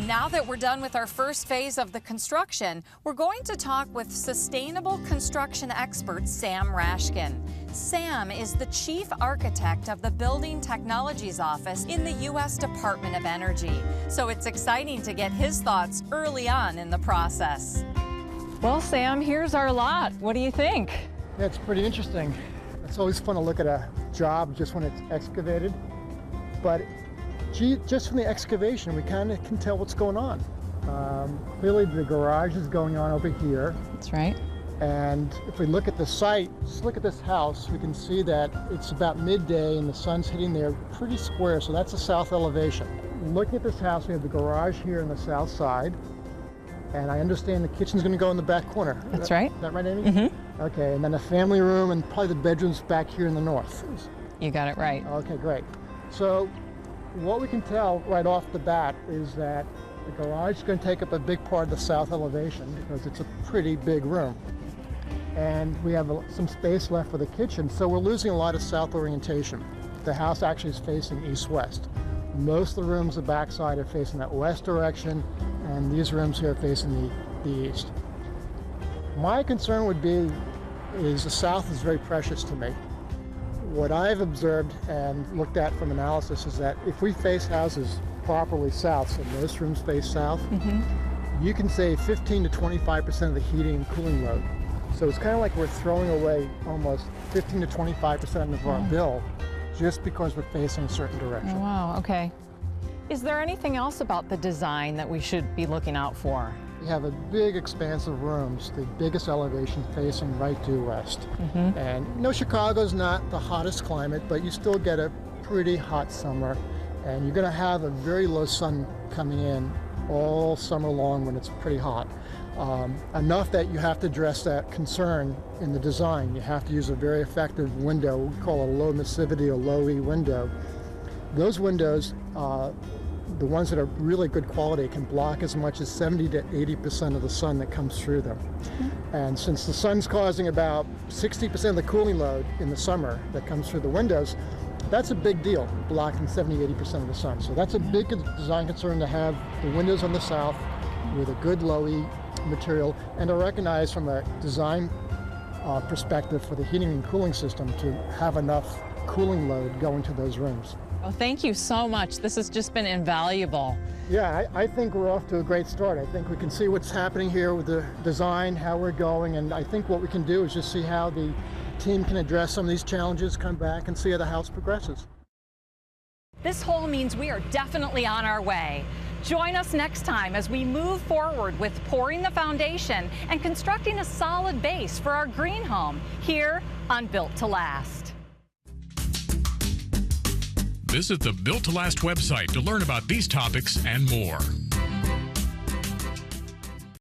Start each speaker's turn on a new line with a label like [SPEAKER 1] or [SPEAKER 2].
[SPEAKER 1] Now that we're done with our first phase of the construction, we're going to talk with sustainable construction expert Sam Rashkin. Sam is the chief architect of the Building Technologies Office in the U.S. Department of Energy. So it's exciting to get his thoughts early on in the process.
[SPEAKER 2] Well, Sam, here's our lot. What do you think?
[SPEAKER 3] Yeah, it's pretty interesting. It's always fun to look at a job just when it's excavated. But just from the excavation, we kind of can tell what's going on. Clearly the garage is going on over here.
[SPEAKER 2] That's right.
[SPEAKER 3] And if we look at the site, just look at this house, we can see that it's about midday and the sun's hitting there pretty square, so that's the south elevation. Looking at this house, we have the garage here on the south side, and I understand the kitchen's going to go in the back corner.
[SPEAKER 2] That's right.
[SPEAKER 3] Is that right, Amy?
[SPEAKER 2] Mm-hmm.
[SPEAKER 3] Okay, and then a family room and probably the bedrooms back here in the north.
[SPEAKER 2] You got it right.
[SPEAKER 3] Okay, great. So what we can tell right off the bat is that the garage is going to take up a big part of the south elevation because it's a pretty big room. And we have some space left for the kitchen, so we're losing a lot of south orientation. The house actually is facing east-west. Most of the rooms, the backside, are facing that west direction, and these rooms here are facing the east. My concern would be is the south is very precious to me. What I've observed and looked at from analysis is that if we face houses properly south, so most rooms face south, you can save 15 to 25% of the heating and cooling load. So it's kind of like we're throwing away almost 15 to 25% of our bill just because we're facing a certain direction.
[SPEAKER 2] Oh, wow, okay. Is there anything else about the design that we should be looking out for?
[SPEAKER 3] We have a big expanse of rooms, the biggest elevation facing right due west. And you know, Chicago's not the hottest climate, but you still get a pretty hot summer. And you're gonna have a very low sun coming in all summer long when it's pretty hot. Enough that you have to address that concern in the design. You have to use a very effective window, we call a low emissivity or low E window. Those windows, the ones that are really good quality, can block as much as 70 to 80% of the sun that comes through them. And since the sun's causing about 60% of the cooling load in the summer that comes through the windows, that's a big deal, blocking 70-80% of the sun. So that's a big design concern, to have the windows on the south with a good low E material, and to recognize from a design perspective for the heating and cooling system to have enough cooling load going to those rooms.
[SPEAKER 2] Well, thank you so much. This has just been invaluable.
[SPEAKER 3] Yeah, I think we're off to a great start. I think we can see what's happening here with the design, how we're going, and I think what we can do is just see how the team can address some of these challenges, come back and see how the house progresses.
[SPEAKER 1] This hole means we are definitely on our way. Join us next time as we move forward with pouring the foundation and constructing a solid base for our green home here on Built to Last.
[SPEAKER 4] Visit the Built to Last website to learn about these topics and more.